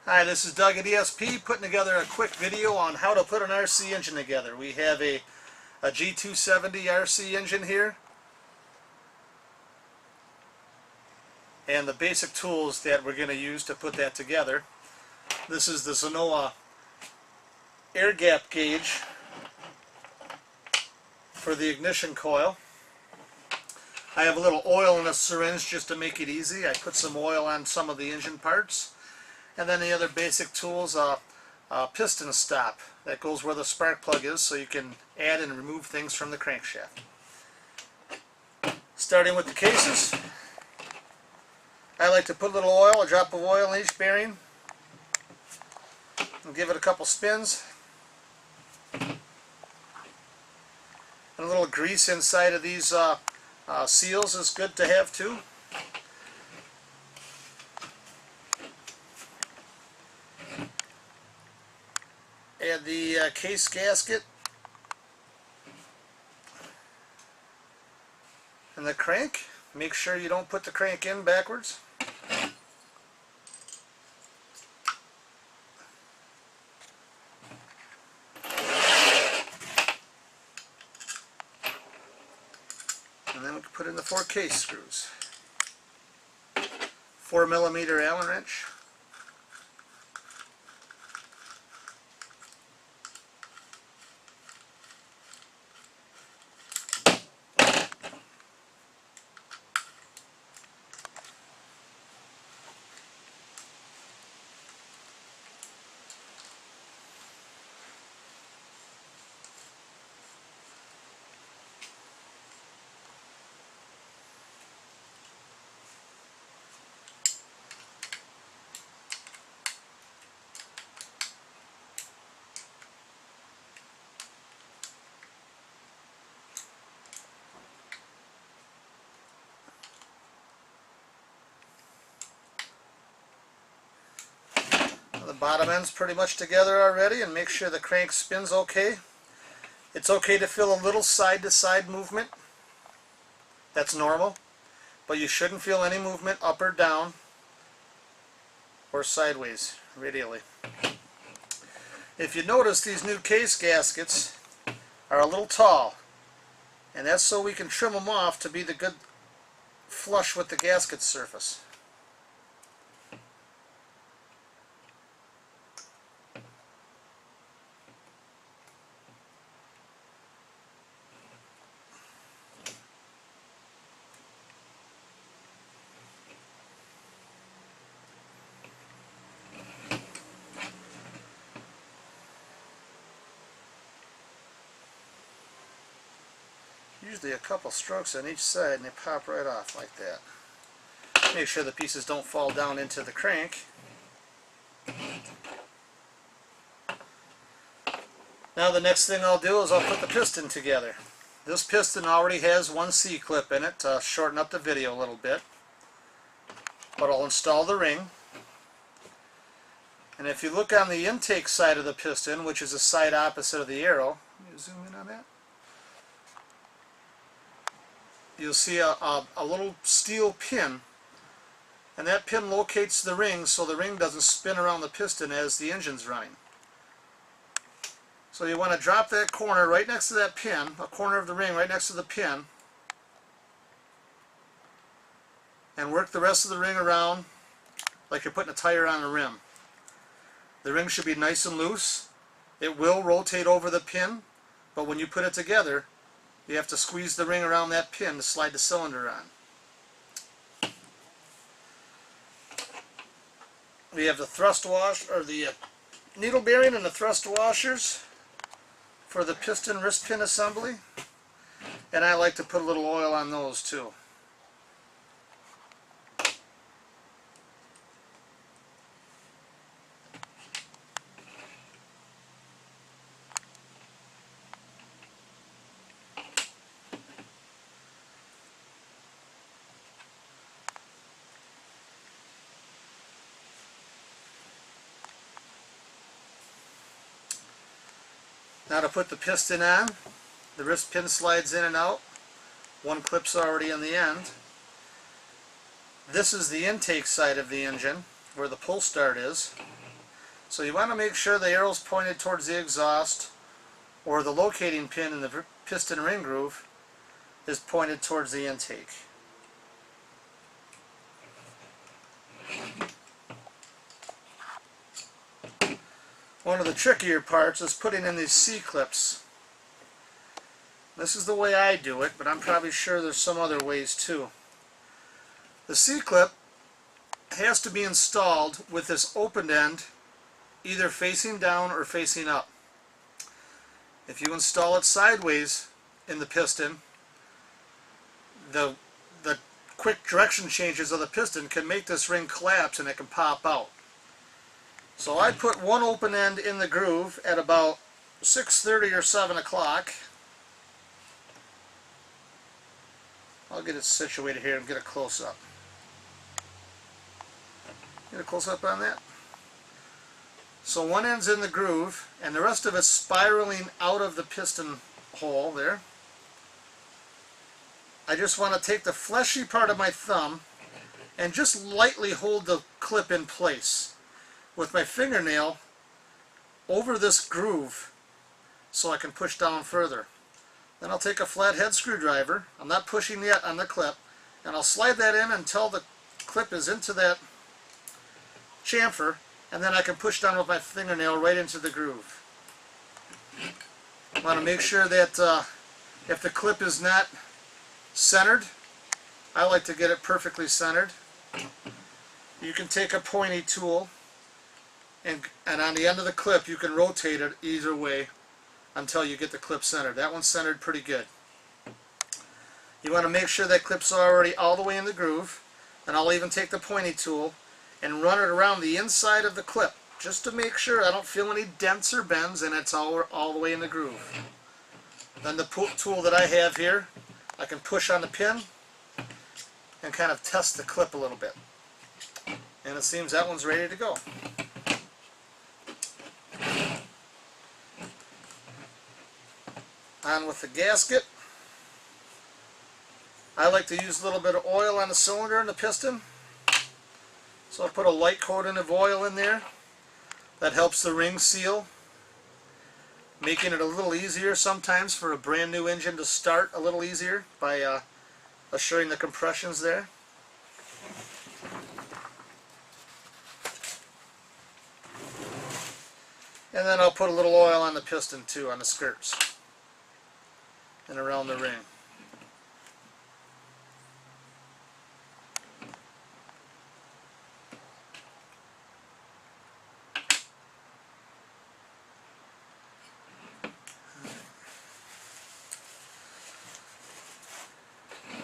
Hi, this is Doug at ESP putting together a quick video on how to put an RC engine together. We have a G270 RC engine here, and the basic tools that we're going to use to put that together. This is the Zenoah air gap gauge for the ignition coil. I have a little oil in a syringe just to make it easy. I put some oil on some of the engine parts. And then the other basic tools, a piston stop that goes where the spark plug is, so you can add and remove things from the crankshaft. Starting with the cases, I like to put a little oil, a drop of oil in each bearing, and give it a couple spins. And a little grease inside of these seals is good to have too. Add the case gasket and the crank. Make sure you don't put the crank in backwards. And then we can put in the 4 case screws. 4mm Allen wrench. The bottom end's pretty much together already, and make sure the crank spins okay. It's okay to feel a little side-to-side movement. That's normal. But you shouldn't feel any movement up or down or sideways, radially. If you notice, these new case gaskets are a little tall, and that's so we can trim them off to be the good flush with the gasket surface. Usually a couple strokes on each side and they pop right off like that. Make sure the pieces don't fall down into the crank. Now the next thing I'll do is I'll put the piston together. This piston already has one C-clip in it to shorten up the video a little bit. But I'll install the ring. And if you look on the intake side of the piston, which is the side opposite of the arrow, let me zoom in on that. You'll see a little steel pin, and that pin locates the ring so the ring doesn't spin around the piston as the engine's running. So you want to drop that corner right next to that pin, a corner of the ring right next to the pin, and work the rest of the ring around like you're putting a tire on a rim. The ring should be nice and loose. It will rotate over the pin, but when you put it together, you have to squeeze the ring around that pin to slide the cylinder on. We have the thrust wash, or the needle bearing and the thrust washers for the piston wrist pin assembly, and I like to put a little oil on those too. Now to put the piston on, the wrist pin slides in and out. One clip's already on the end. This is the intake side of the engine, where the pull start is. So you want to make sure the arrow's pointed towards the exhaust, or the locating pin in the piston ring groove is pointed towards the intake. One of the trickier parts is putting in these C-clips. This is the way I do it, but I'm probably sure there's some other ways too. The C-clip has to be installed with this open end either facing down or facing up. If you install it sideways in the piston, the quick direction changes of the piston can make this ring collapse and it can pop out. So I put one open end in the groove at about 6:30 or 7 o'clock. I'll get it situated here and get a close-up. Get a close-up on that. So one end's in the groove and the rest of it's spiraling out of the piston hole there. I just want to take the fleshy part of my thumb and just lightly hold the clip in place with my fingernail over this groove so I can push down further. Then I'll take a flathead screwdriver, I'm not pushing yet on the clip, and I'll slide that in until the clip is into that chamfer, and then I can push down with my fingernail right into the groove. I want to make sure that if the clip is not centered, I like to get it perfectly centered. You can take a pointy tool and on the end of the clip you can rotate it either way until you get the clip centered. That one's centered pretty good. You want to make sure that clip's already all the way in the groove, and I'll even take the pointy tool and run it around the inside of the clip just to make sure I don't feel any dents or bends and it's all the way in the groove. Then the tool that I have here, I can push on the pin and kind of test the clip a little bit. And it seems that one's ready to go. On with the gasket. I like to use a little bit of oil on the cylinder and the piston. So I'll put a light coating of oil in there. That helps the ring seal, making it a little easier sometimes for a brand new engine to start a little easier by assuring the compression's there. And then I'll put a little oil on the piston too, on the skirts and around the ring.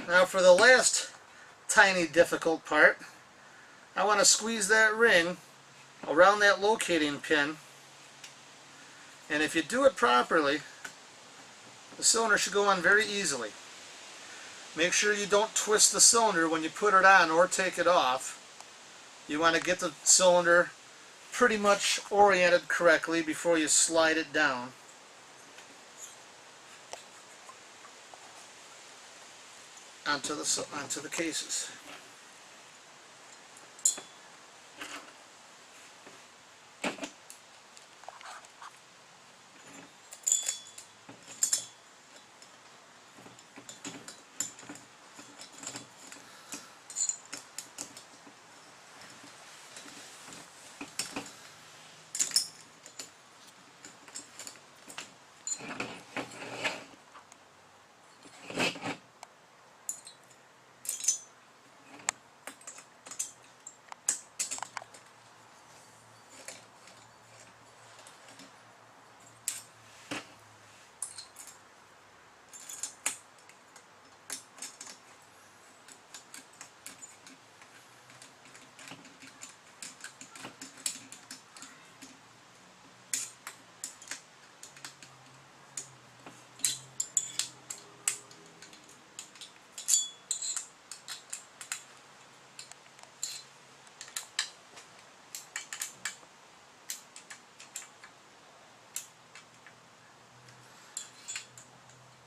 Now for the last tiny difficult part, I want to squeeze that ring around that locating pin, and if you do it properly, the cylinder should go on very easily. Make sure you don't twist the cylinder when you put it on or take it off. You want to get the cylinder pretty much oriented correctly before you slide it down. Onto the cases.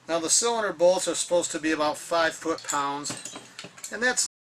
Now the cylinder bolts are supposed to be about 5 foot-pounds, and that's